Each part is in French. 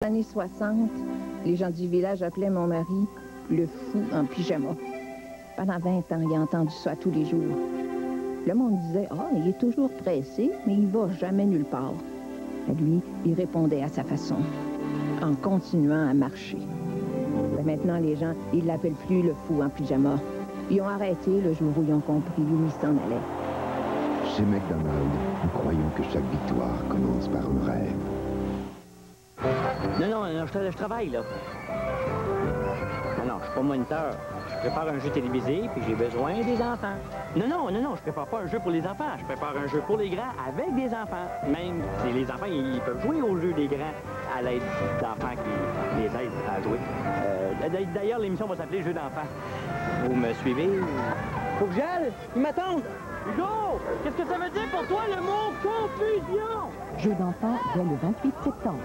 années 60, les gens du village appelaient mon mari le fou en pyjama. Pendant 20 ans, il a entendu ça tous les jours. Le monde disait, ah, il est toujours pressé, mais il va jamais nulle part. Et lui, il répondait à sa façon, en continuant à marcher. Mais maintenant, les gens, ils l'appellent plus le fou en pyjama. Ils ont arrêté le jour où ils ont compris où il s'en allait. Chez McDonald's, nous croyons que chaque victoire commence par un rêve. Non, je travaille, là. Non, je suis pas moniteur. Je prépare un jeu télévisé, puis j'ai besoin des enfants. Non, je prépare pas un jeu pour les enfants. Je prépare un jeu pour les grands avec des enfants. Même si les enfants, ils peuvent jouer au jeu des grands à l'aide d'enfants qui les aident à jouer. D'ailleurs, l'émission va s'appeler Jeux d'enfants. Vous me suivez? Faut que j'aille! Ils m'attendent! Hugo! Qu'est-ce que ça veut dire pour toi, le mot confusion? Jeux d'enfants dès le 28 septembre.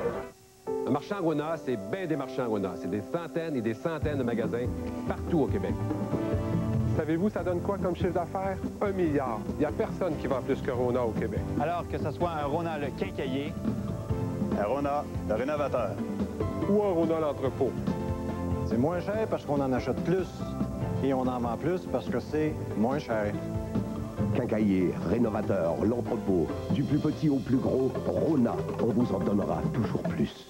Un marchand Rona, c'est bien des marchands Rona. C'est des centaines et des centaines de magasins partout au Québec. Savez-vous, ça donne quoi comme chiffre d'affaires? 1 milliard. Il n'y a personne qui vend plus que Rona au Québec. Alors que ce soit un Rona le quincaillier, un Rona le rénovateur, ou un Rona l'entrepôt. C'est moins cher parce qu'on en achète plus et on en vend plus parce que c'est moins cher. Quincaillier, rénovateur, l'entrepôt, du plus petit au plus gros, Rona, on vous en donnera toujours plus.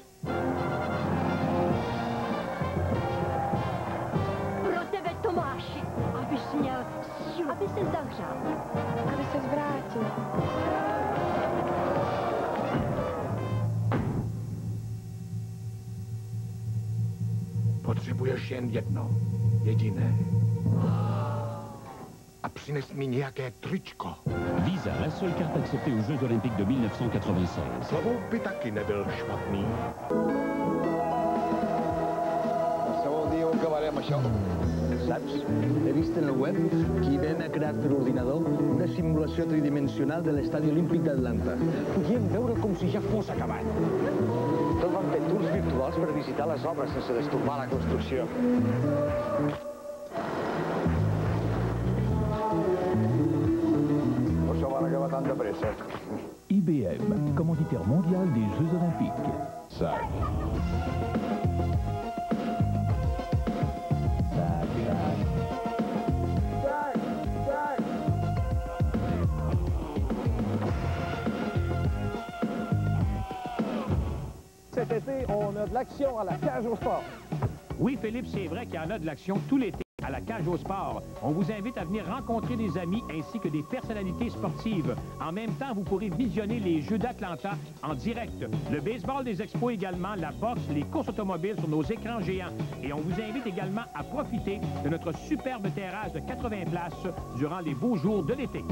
Potrzebujesz jedno, jedyne. A przynieś mi niejakie triczko. Visa, la seule carte acceptée aux Jeux Olympiques de 1996. Słowo by taki nie był szpatny. Saps? He vist en el web que IBM ha creat per ordinador una simulació tridimensional de l'estadi olímpic d'Atlanta. Podíem veure com si ja fos acabat. Tot van fer tours virtuals per visitar les obres sense destorbar la construcció. Per això van acabar tan de pressa. IBM, commanditaire mondial des Jeux Olympiques. Ça. Cet été, on a de l'action à la cage au sport. Oui, Philippe, c'est vrai qu'il y en a de l'action tout l'été à la cage au sport. On vous invite à venir rencontrer des amis ainsi que des personnalités sportives. En même temps, vous pourrez visionner les Jeux d'Atlanta en direct. Le baseball des expos également, la boxe, les courses automobiles sur nos écrans géants. Et on vous invite également à profiter de notre superbe terrasse de 80 places durant les beaux jours de l'été.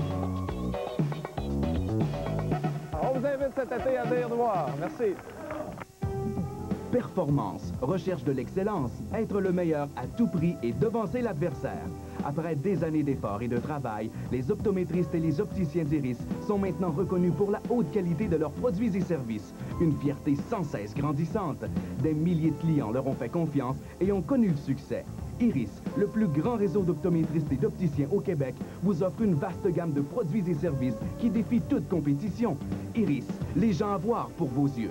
On vous invite cet été à venir nous voir. Merci. Performance, recherche de l'excellence, être le meilleur à tout prix et devancer l'adversaire. Après des années d'efforts et de travail, les optométristes et les opticiens d'Iris sont maintenant reconnus pour la haute qualité de leurs produits et services. Une fierté sans cesse grandissante. Des milliers de clients leur ont fait confiance et ont connu le succès. Iris, le plus grand réseau d'optométristes et d'opticiens au Québec, vous offre une vaste gamme de produits et services qui défient toute compétition. Iris, les gens à voir pour vos yeux.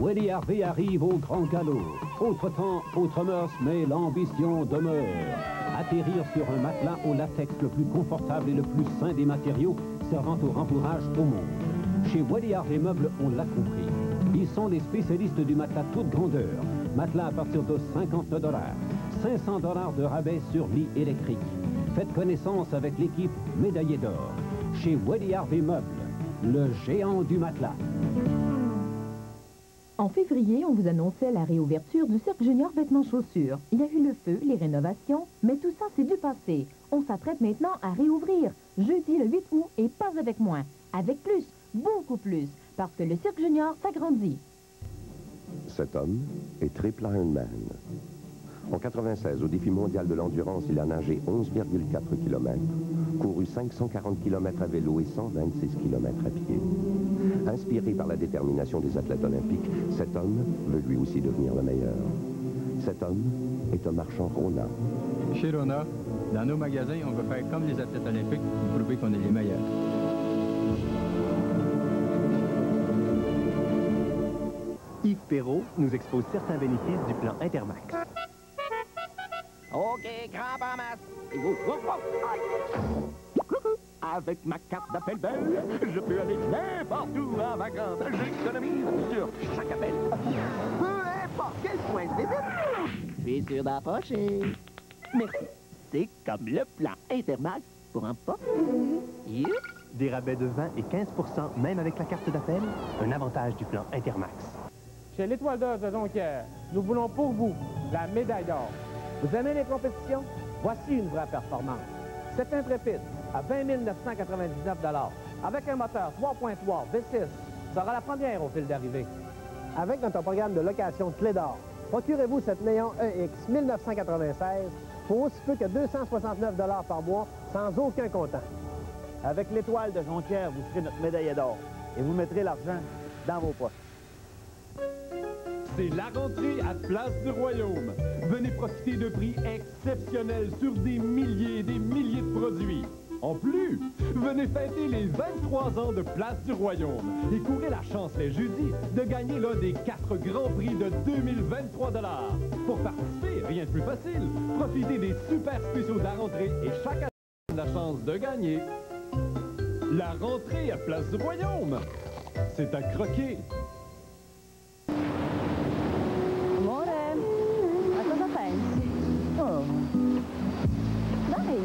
Woody Harvey arrive au grand galop. Autre temps, autre mœurs, mais l'ambition demeure. Atterrir sur un matelas au latex le plus confortable et le plus sain des matériaux servant au rembourrage au monde. Chez Woody Harvey Meubles, on l'a compris. Ils sont les spécialistes du matelas toute grandeur. Matelas à partir de 59 $. 500 $ de rabais sur lit électrique. Faites connaissance avec l'équipe médaillée d'or. Chez Woody Harvey Meubles, le géant du matelas. En février, on vous annonçait la réouverture du Cirque Junior Vêtements Chaussures. Il y a eu le feu, les rénovations, mais tout ça, c'est du passé. On s'apprête maintenant à réouvrir, jeudi le 8 août, et pas avec moins. Avec plus, beaucoup plus, parce que le Cirque Junior s'agrandit. Cet homme est triple Ironman. En 96, au défi mondial de l'endurance, il a nagé 11,4 km, couru 540 km à vélo et 126 km à pied. Inspiré par la détermination des athlètes olympiques, cet homme veut lui aussi devenir le meilleur. Cet homme est un marchand Rona. Chez Rona, dans nos magasins, on veut faire comme les athlètes olympiques pour prouver qu'on est les meilleurs. Yves Perrault nous expose certains bénéfices du plan Intermax. OK, crampe en masse. Coucou. Avec ma carte d'appel belle, je peux aller n'importe où en vacances. J'économise sur chaque appel. Peu importe quel point de visite. Je suis sûr d'empocher. Merci. C'est comme le plan Intermax pour un pas. Des rabais de 20 et 15 % même avec la carte d'appel. Un avantage du plan Intermax. Chez l'Étoile d'Or de Jonquière, nous voulons pour vous la médaille d'or. Vous aimez les compétitions? Voici une vraie performance. Cet Intrépide à 20 999 $, avec un moteur 3.3 V6, sera la première au fil d'arrivée. Avec notre programme de location Clé d'Or, procurez-vous cette Néon EX 1996 pour aussi peu que 269 $ par mois, sans aucun comptant. Avec l'Étoile de Jonquière, vous serez notre médaille d'or et vous mettrez l'argent dans vos poches. C'est la rentrée à Place du Royaume. Venez profiter de prix exceptionnels sur des milliers et des milliers de produits. En plus, venez fêter les 23 ans de Place du Royaume et courez la chance les jeudis de gagner l'un des 4 grands prix de 2023 $. Pour participer, rien de plus facile. Profitez des super spéciaux de la rentrée et chaque année la chance de gagner. La rentrée à Place du Royaume, c'est à croquer. Amore, ma cosa pensi? Oh, dai.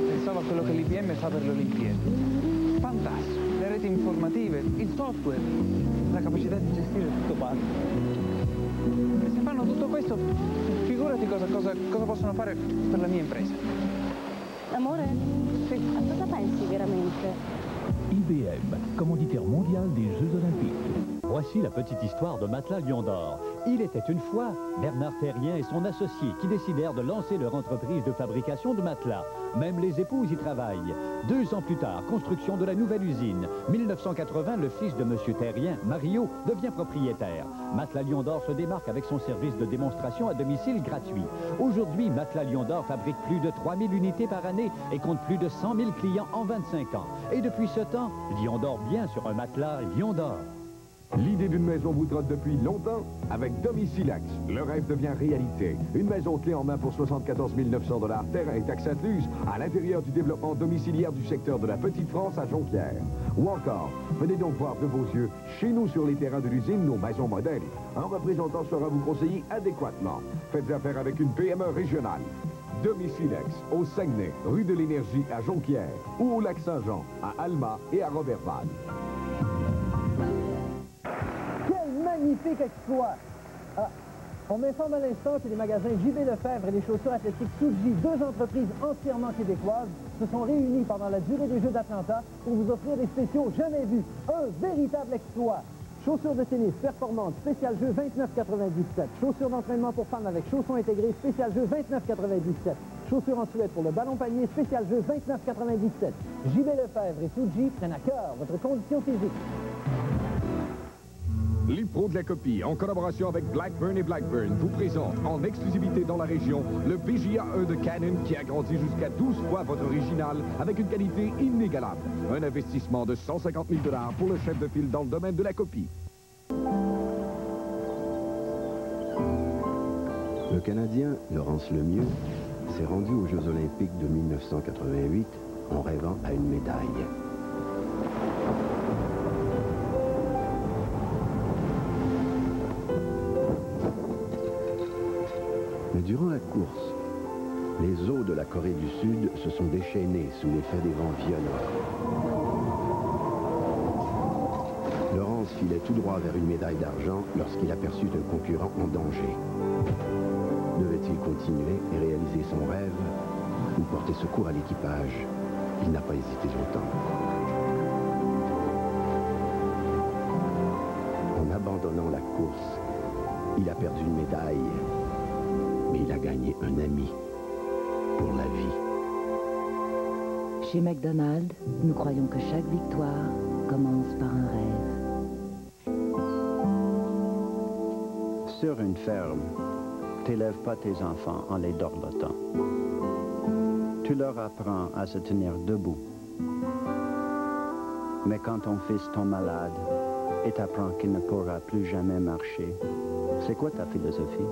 Pensavo a quello che l'IBM fa per le Olimpiadi. Fantastico, le reti informative, il software, la capacità di gestire tutto quanto. E se fanno tutto questo, figurati cosa possono fare per la mia impresa. Amore, sì. A cosa pensi veramente? IBM, commanditaire mondial des Jeux Olympiques. Voici la petite histoire de Matelas Lion d'Or. Il était une fois Bernard Terrien et son associé qui décidèrent de lancer leur entreprise de fabrication de matelas. Même les épouses y travaillent. 2 ans plus tard, construction de la nouvelle usine. 1980, le fils de M. Terrien, Mario, devient propriétaire. Matelas Lion d'Or se démarque avec son service de démonstration à domicile gratuit. Aujourd'hui, Matelas Lion d'Or fabrique plus de 3000 unités par année et compte plus de 100 000 clients en 25 ans. Et depuis ce temps, Lion dort bien sur un matelas Lion d'Or. L'idée d'une maison vous trotte depuis longtemps? Avec Domicilex, le rêve devient réalité. Une maison clé en main pour 74 900 $, terrain et taxes incluses, à l'intérieur du développement domiciliaire du secteur de la Petite France à Jonquière. Ou encore, venez donc voir de vos yeux, chez nous sur les terrains de l'usine, nos maisons modèles. Un représentant saura vous conseiller adéquatement. Faites affaire avec une PME régionale. Domicilex, au Saguenay, rue de l'Énergie à Jonquière, ou au Lac-Saint-Jean, à Alma et à Roberval. Magnifique exploit! Ah, on m'informe à l'instant que les magasins JB Lefebvre et les chaussures athlétiques Tsuji, 2 entreprises entièrement québécoises, se sont réunies pendant la durée des Jeux d'Atlanta pour vous offrir des spéciaux jamais vus. Un véritable exploit! Chaussures de tennis performantes, spécial jeu 29,97. Chaussures d'entraînement pour femmes avec chaussons intégrés, spécial jeu 29,97. Chaussures en suède pour le ballon panier, spécial jeu 29,97. JB Lefebvre et Tsuji prennent à cœur votre condition physique. Les pros de la copie, en collaboration avec Blackburn et Blackburn, vous présentent en exclusivité dans la région le BGA-E de Canon qui agrandit jusqu'à 12 fois votre original avec une qualité inégalable. Un investissement de 150 000 $ pour le chef de file dans le domaine de la copie. Le Canadien Laurence Lemieux s'est rendu aux Jeux Olympiques de 1988 en rêvant à une médaille. Mais durant la course, les eaux de la Corée du Sud se sont déchaînées sous l'effet des vents violents. Laurence filait tout droit vers une médaille d'argent lorsqu'il aperçut un concurrent en danger. Devait-il continuer et réaliser son rêve ou porter secours à l'équipage? Il n'a pas hésité longtemps. En abandonnant la course, il a perdu une médaille. Mais il a gagné un ami pour la vie. Chez McDonald's, nous croyons que chaque victoire commence par un rêve. Sur une ferme, t'élèves pas tes enfants en les dorlotant. Tu leur apprends à se tenir debout. Mais quand ton fils tombe malade, et t'apprend qu'il ne pourra plus jamais marcher. C'est quoi ta philosophie?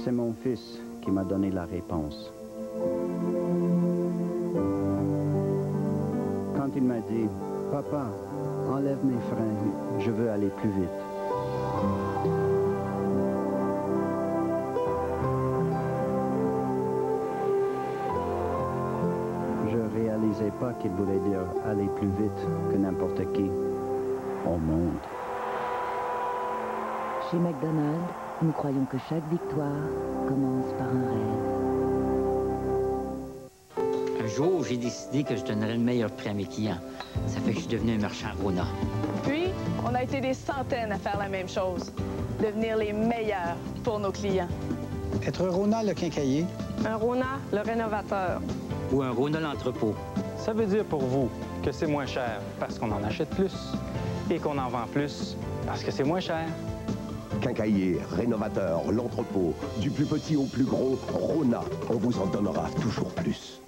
C'est mon fils qui m'a donné la réponse. Quand il m'a dit, « Papa, enlève mes freins, je veux aller plus vite. » Je réalisais pas qu'il voulait dire aller plus vite que n'importe qui au monde. Chez McDonald's, nous croyons que chaque victoire commence par un rêve. Un jour, j'ai décidé que je donnerais le meilleur prix à mes clients. Ça fait que je suis devenu un marchand Rona. Puis, on a été des centaines à faire la même chose. Devenir les meilleurs pour nos clients. Être Rona le quincaillier. Un Rona le rénovateur. Ou un Rona l'entrepôt. Ça veut dire pour vous que c'est moins cher parce qu'on en achète plus et qu'on en vend plus parce que c'est moins cher. Quincaillier, rénovateur, l'entrepôt, du plus petit au plus gros, Rona, on vous en donnera toujours plus.